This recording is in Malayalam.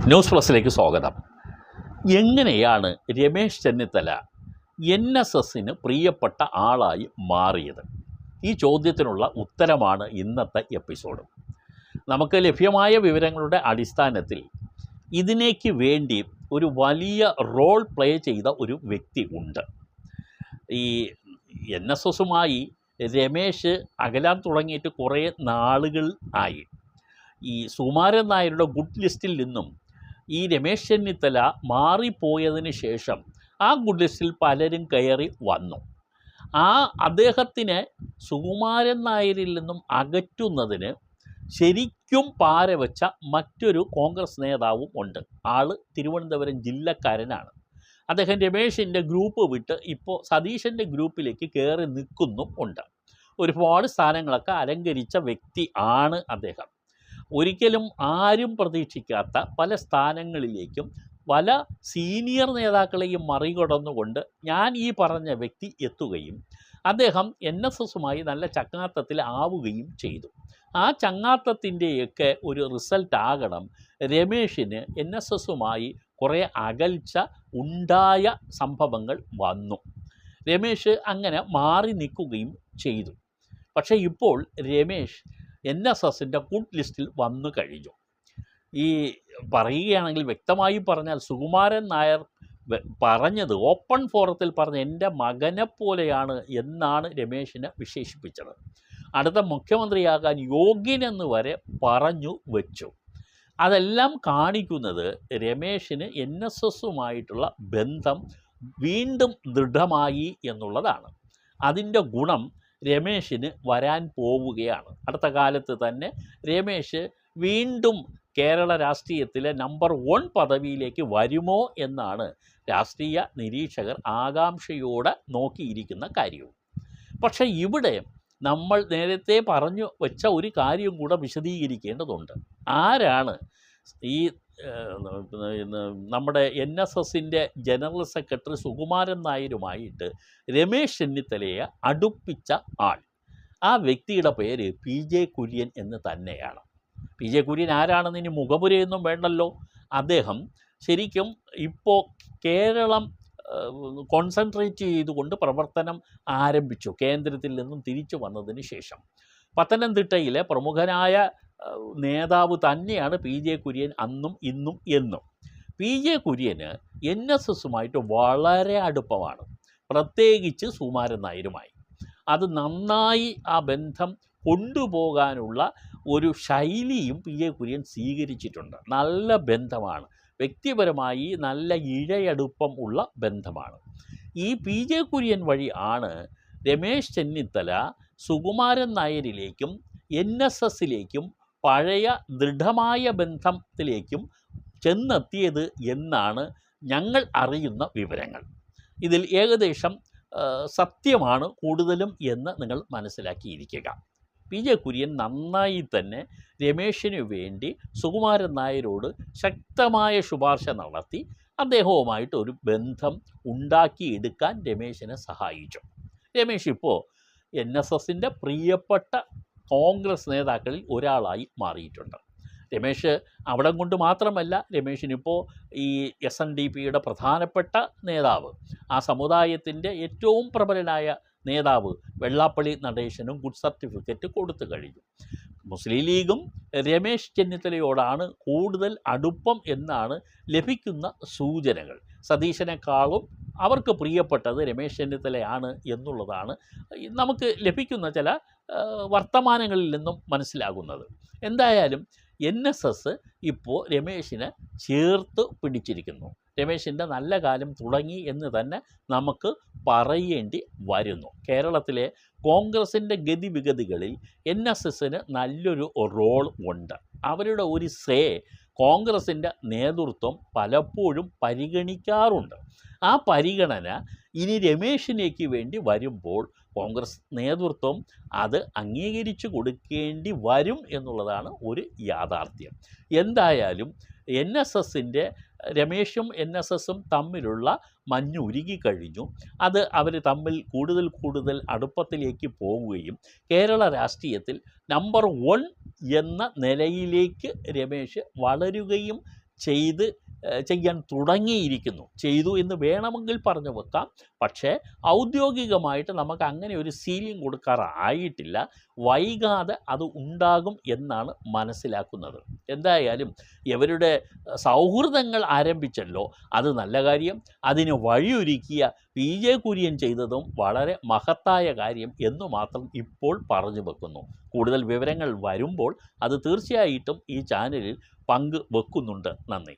ന്യൂസ് പ്ലസിലേക്ക് സ്വാഗതം. എങ്ങനെയാണ് രമേശ് ചെന്നിത്തല NSSന് പ്രിയപ്പെട്ട ആളായി മാറിയത്? ഈ ചോദ്യത്തിനുള്ള ഉത്തരമാണ് ഇന്നത്തെ എപ്പിസോഡ്. നമുക്ക് ലഭ്യമായ വിവരങ്ങളുടെ അടിസ്ഥാനത്തിൽ ഇതിനേക്ക് വേണ്ടി ഒരു വലിയ റോൾ പ്ലേ ചെയ്ത ഒരു വ്യക്തി ഉണ്ട്. ഈ NSSുമായി രമേശ് അകലാൻ തുടങ്ങിയിട്ട് കുറേ നാളുകൾ ആയി. ഈ സുകുമാരൻ നായരുടെ ഗുഡ് ലിസ്റ്റിൽ നിന്നും ഈ രമേശ് ചെന്നിത്തല മാറിപ്പോയതിന് ശേഷം ആ ഗുഡ് ലിസ്റ്റിൽ പലരും കയറി വന്നു. അദ്ദേഹത്തിനെ സുകുമാരൻ നായരിൽ നിന്നും അകറ്റുന്നതിന് ശരിക്കും പാരവെച്ച മറ്റൊരു കോൺഗ്രസ് നേതാവും ഉണ്ട്. ആൾ തിരുവനന്തപുരം ജില്ലക്കാരനാണ്. അദ്ദേഹം രമേശിൻ്റെ ഗ്രൂപ്പ് വിട്ട് ഇപ്പോൾ സതീശൻ്റെ ഗ്രൂപ്പിലേക്ക് കയറി നിൽക്കുന്നും ഉണ്ട്. ഒരുപാട് സ്ഥാനങ്ങളൊക്കെ അലങ്കരിച്ച വ്യക്തി ആണ് അദ്ദേഹം. ഒരിക്കലും ആരും പ്രതീക്ഷിക്കാത്ത പല സ്ഥാനങ്ങളിലേക്കും പല സീനിയർ നേതാക്കളെയും മറികടന്നുകൊണ്ട് ഞാൻ ഈ പറഞ്ഞ വ്യക്തി എത്തുകയും അദ്ദേഹം NSSുമായി നല്ല ചങ്ങാത്തത്തിൽ ആവുകയും ചെയ്തു. ആ ചങ്ങാത്തത്തിൻ്റെയൊക്കെ ഒരു റിസൾട്ടാകണം രമേശിന് NSSുമായി കുറേ അകൽച്ച ഉണ്ടായ സംഭവങ്ങൾ വന്നു. രമേശ് അങ്ങനെ മാറി നിൽക്കുകയും ചെയ്തു. പക്ഷേ ഇപ്പോൾ രമേശ് NSSൻ്റെ ഗുഡ് ലിസ്റ്റിൽ വന്നു കഴിഞ്ഞു. ഈ പറയുകയാണെങ്കിൽ വ്യക്തമായി പറഞ്ഞാൽ സുകുമാരൻ നായർ പറഞ്ഞത് ഓപ്പൺ ഫോറത്തിൽ പറഞ്ഞ എൻ്റെ മകനെ പോലെയാണ് എന്നാണ് രമേശിനെ വിശേഷിപ്പിച്ചത്. അടുത്ത മുഖ്യമന്ത്രിയാകാൻ യോഗ്യനെന്ന് വരെ പറഞ്ഞു വെച്ചു. അതെല്ലാം കാണിക്കുന്നത് രമേശിന് NSSുമായിട്ടുള്ള ബന്ധം വീണ്ടും ദൃഢമായി എന്നുള്ളതാണ്. അതിൻ്റെ ഗുണം രമേശിന് വരാൻ പോവുകയാണ്. അടുത്ത കാലത്ത് തന്നെ രമേശ് വീണ്ടും കേരള രാഷ്ട്രീയത്തിലെ നമ്പർ 1 പദവിയിലേക്ക് വരുമോ എന്നാണ് രാഷ്ട്രീയ നിരീക്ഷകർ ആകാംക്ഷയോടെ നോക്കിയിരിക്കുന്ന കാര്യവും. പക്ഷേ ഇവിടെ നമ്മൾ നേരത്തെ പറഞ്ഞു വെച്ച ഒരു കാര്യം കൂടെ വിശദീകരിക്കേണ്ടതുണ്ട്. ആരാണ് ഈ നമ്മുടെ NSSൻ്റെ ജനറൽ സെക്രട്ടറി സുകുമാരൻ നായരുമായിട്ട് രമേശ് ചെന്നിത്തലയെ അടുപ്പിച്ച ആൾ? ആ വ്യക്തിയുടെ പേര് PJ കുര്യൻ എന്ന് തന്നെയാണ്. PJ കുര്യൻ ആരാണെന്ന് ഇനി മുഖപുരയൊന്നും വേണ്ടല്ലോ. അദ്ദേഹം ശരിക്കും ഇപ്പോൾ കേരളം കോൺസെൻട്രേറ്റ് ചെയ്തുകൊണ്ട് പ്രവർത്തനം ആരംഭിച്ചു. കേന്ദ്രത്തിൽ നിന്നും തിരിച്ചു വന്നതിന് ശേഷം പത്തനംതിട്ടയിലെ പ്രമുഖനായ നേതാവ് തന്നെയാണ് PJ കുര്യൻ അന്നും ഇന്നും എന്നും. PJ കുര്യന് NSSുമായിട്ട് വളരെ അടുപ്പമാണ്, പ്രത്യേകിച്ച് സുകുമാരൻ നായരുമായി. അത് നന്നായി ആ ബന്ധം കൊണ്ടുപോകാനുള്ള ഒരു ശൈലിയും PJ കുര്യൻ സ്വീകരിച്ചിട്ടുണ്ട്. നല്ല ബന്ധമാണ്, വ്യക്തിപരമായി നല്ല ഇഴയടുപ്പം ഉള്ള ബന്ധമാണ്. ഈ PJ കുര്യൻ വഴി ആണ് രമേശ് ചെന്നിത്തല സുകുമാരൻ നായരിലേക്കും NSSിലേക്കും പഴയ ദൃഢമായ ബന്ധത്തിലേക്കും ചെന്നെത്തിയത് എന്നാണ് ഞങ്ങൾ അറിയുന്ന വിവരങ്ങൾ. ഇതിൽ ഏകദേശം സത്യമാണ് കൂടുതലും എന്ന് നിങ്ങൾ മനസ്സിലാക്കിയിരിക്കുക. PJ കുര്യൻ നന്നായി തന്നെ രമേശിന് വേണ്ടി സുകുമാരൻ നായരോട് ശക്തമായ ശുപാർശ നടത്തി അദ്ദേഹവുമായിട്ട് ഒരു ബന്ധം ഉണ്ടാക്കിയെടുക്കാൻ രമേശിനെ സഹായിച്ചു. രമേശ് ഇപ്പോൾ NSSൻ്റെ പ്രിയപ്പെട്ട കോൺഗ്രസ് നേതാക്കളിൽ ഒരാളായി മാറിയിട്ടുണ്ട്. രമേശ് അവിടം കൊണ്ട് മാത്രമല്ല, രമേശിനിപ്പോൾ ഈ SNDPയുടെ പ്രധാനപ്പെട്ട നേതാവ്, ആ സമുദായത്തിൻ്റെ ഏറ്റവും പ്രബലനായ നേതാവ് വെള്ളാപ്പള്ളി നടേശനും ഗുഡ് സർട്ടിഫിക്കറ്റ് കൊടുത്തു കഴിഞ്ഞു. മുസ്ലിം ലീഗും രമേശ് ചെന്നിത്തലയോടാണ് കൂടുതൽ അടുപ്പം എന്നാണ് ലഭിക്കുന്ന സൂചനകൾ. സതീശനേക്കാളും അവർക്ക് പ്രിയപ്പെട്ടത് രമേശ് ചെന്നിത്തലയാണ് എന്നുള്ളതാണ് നമുക്ക് ലഭിക്കുന്ന ചില വർത്തമാനങ്ങളിൽ നിന്നും മനസ്സിലാകുന്നത്. എന്തായാലും NSS ഇപ്പോൾ രമേശിനെ ചേർത്ത് പിടിച്ചിരിക്കുന്നു. രമേശിൻ്റെ നല്ല കാലം തുടങ്ങി എന്ന് തന്നെ നമുക്ക് പറയേണ്ടി വരുന്നു. കേരളത്തിലെ കോൺഗ്രസിൻ്റെ ഗതിവിഗതികളിൽ NSSന് നല്ലൊരു റോൾ ഉണ്ട്. അവരുടെ ഒരു കോൺഗ്രസിൻ്റെ നേതൃത്വം പലപ്പോഴും പരിഗണിക്കാറുണ്ട്. ആ പരിഗണന ഇനി രമേശിനേക്ക് വേണ്ടി വരുമ്പോൾ കോൺഗ്രസ് നേതൃത്വം അത് അംഗീകരിച്ചു കൊടുക്കേണ്ടി വരും എന്നുള്ളതാണ് ഒരു യാഥാർത്ഥ്യം. എന്തായാലും NSSൻ്റെ രമേശും NSSും തമ്മിലുള്ള മഞ്ഞുരുകിക്കഴിഞ്ഞു. അത് അവർ തമ്മിൽ കൂടുതൽ അടുപ്പത്തിലേക്ക് പോവുകയും കേരള രാഷ്ട്രീയത്തിൽ നമ്പർ 1 എന്ന നിലയിലേക്ക് രമേശ് വളരുകയും ചെയ്യാൻ തുടങ്ങിയിരിക്കുന്നു. ചെയ്തു എന്ന് വേണമെങ്കിൽ പറഞ്ഞു വെക്കാം. പക്ഷേ ഔദ്യോഗികമായിട്ട് നമുക്ക് അങ്ങനെ ഒരു സീലിംഗ് കൊടുക്കാറായിട്ടില്ല. വൈകാതെ അത് ഉണ്ടാകും എന്നാണ് മനസ്സിലാക്കുന്നത്. എന്തായാലും ഇവരുടെ സൗഹൃദങ്ങൾ ആരംഭിച്ചല്ലോ, അത് നല്ല കാര്യം. അതിന് വഴിയൊരുക്കിയ PJ കുര്യൻ ചെയ്തതും വളരെ മഹത്തായ കാര്യം എന്നു മാത്രം ഇപ്പോൾ പറഞ്ഞു വെക്കുന്നു. കൂടുതൽ വിവരങ്ങൾ വരുമ്പോൾ അത് തീർച്ചയായിട്ടും ഈ ചാനലിൽ പങ്ക് വെക്കുന്നുണ്ട്. നന്ദി.